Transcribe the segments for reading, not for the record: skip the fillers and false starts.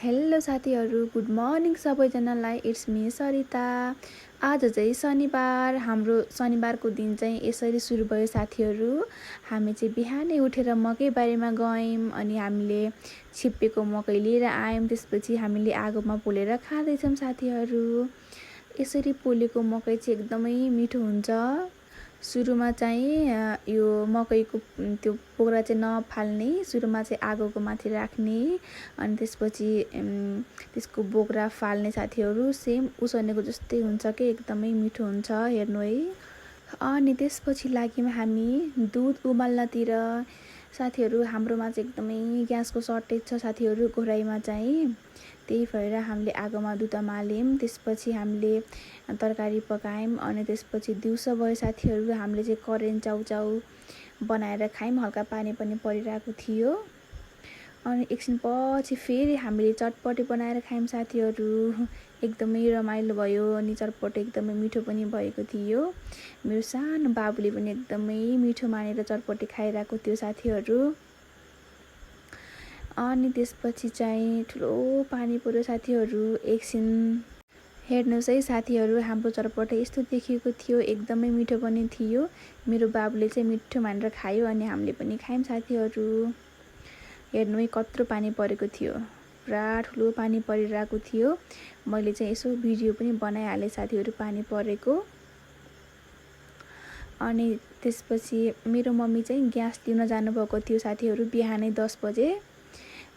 Hello साथीहरू, good morning सबैजनालाई। It's me Sarita. आज चाहिँ शनिबार, हाम्रो शनिबारको दिन चाहिँ यसरी सुरु भयो साथीहरू। हामी चाहिँ बिहानै उठेर मकै बारीमा गयौँ अनि हामीले छिप्पेको मकै लिएर आयौँ। त्यसपछि हामीले आगोमा पोलेर खाँदैछौँ साथीहरू। यसरी पोलेको मकै चाहिँ एकदमै मिठो हुन्छ। सुरुमा चाहिँ यो मकैको त्यो बोक्रा चाहिँ नफाल्ने, सुरुमा चाहिँ आगोको माथि राख्ने अनि त्यसपछि त्यसको बोक्रा फाल्ने साथीहरू। सेम उसनेको जस्तै हुन्छ कि एकदमै मिठो हुन्छ, हेर्नु है। अनि त्यसपछि लाग्यौँ हामी दुध उमाल्नतिर साथीहरू। हाम्रोमा चाहिँ एकदमै ग्यासको सर्टेज छ साथीहरू घोराइमा चाहिँ, त्यही भएर हामीले आगोमा दुध उमाल्यौँ। त्यसपछि हामीले तरकारी पकायौँ अनि त्यसपछि दिउँसो भयो साथीहरू। हामीले चाहिँ करेन्ट चाउचाउ बनाएर खायौँ, हल्का पानी पनि परिरहेको थियो। अनि एकछिन पछि फेरि हामीले चटपटे बनाएर खायौँ साथीहरू। एकदमै रमाइलो भयो अनि चटपटे एकदमै मिठो पनि भएको थियो। मेरो सानो बाबुले पनि एकदमै मिठो मानेर चटपटे खाइरहेको थियो साथीहरू। अनि त्यसपछि चाहिँ ठुलो पानी पर्यो साथीहरू। एकछिन हेर्नुहोस् है साथीहरू, हाम्रो चटपटे यस्तो देखिएको थियो, एकदमै मिठो पनि थियो। मेरो बाबुले चाहिँ मिठो मानेर खायो अनि हामीले पनि खायौँ साथीहरू। हेर्नु है कत्रो पानी परेको थियो, पुरा ठुलो पानी परिरहेको थियो। मैले चाहिँ यसो भिडियो पनि बनाइहालेँ साथीहरू पानी परेको। अनि त्यसपछि मेरो मम्मी चाहिँ ग्यास लिन जानुभएको थियो साथीहरू बिहानै 10 बजे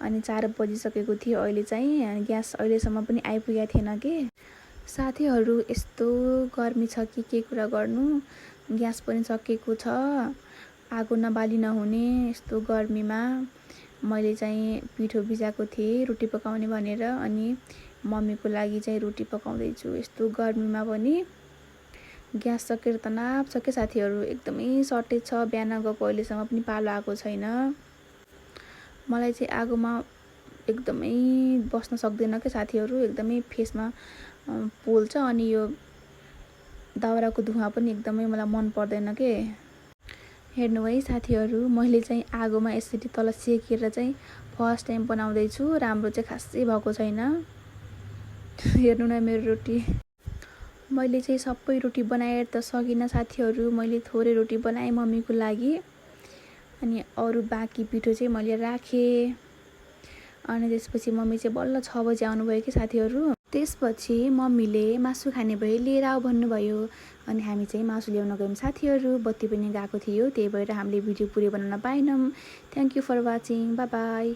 अनि 4 बजिसकेको थियो। अहिले चाहिँ ग्यास अहिलेसम्म पनि आइपुगेको थिएन कि साथीहरू। यस्तो गर्मी छ कि के कुरा गर्नु, ग्यास पनि सकिएको छ, आगो नबाली नहुने यस्तो गर्मीमा। मैले चाहिँ पिठो भिजाएको थिएँ रोटी पकाउने भनेर, अनि मम्मीको लागि चाहिँ रोटी पकाउँदैछु। यस्तो गर्मीमा पनि ग्यास सकेर तनाव छ के साथीहरू, एकदमै सर्टेज छ। बिहान गएको अहिलेसम्म पनि पालो आएको छैन। मलाई चाहिँ आगोमा एकदमै बस्न सक्दैन के साथीहरू, एकदमै फेसमा पोल्छ अनि यो दाउराको धुवा पनि एकदमै मलाई मन पर्दैन के। हेर्नु है साथीहरू, मैले चाहिँ आगोमा यसरी तल सेकेर चाहिँ फर्स्ट टाइम बनाउँदैछु। राम्रो चाहिँ खासै भएको छैन। हेर्नु न मेरो रोटी। मैले चाहिँ सबै रोटी बनाएर त सकिनँ साथीहरू। मैले थोरै रोटी बनाएँ मम्मीको लागि अनि अरू बाँकी पिठो चाहिँ मैले राखेँ। अनि त्यसपछि मम्मी चाहिँ बल्ल 6 बजी आउनुभयो कि साथीहरू। त्यसपछि मम्मीले मासु खाने भए लिएर आऊ भन्नुभयो अनि हामी चाहिँ मासु ल्याउन गयौँ साथीहरू। बत्ती पनि गएको थियो, त्यही भएर हामीले भिडियो पुरै बनाउन पाएनौँ। Thank you for watching, bye by.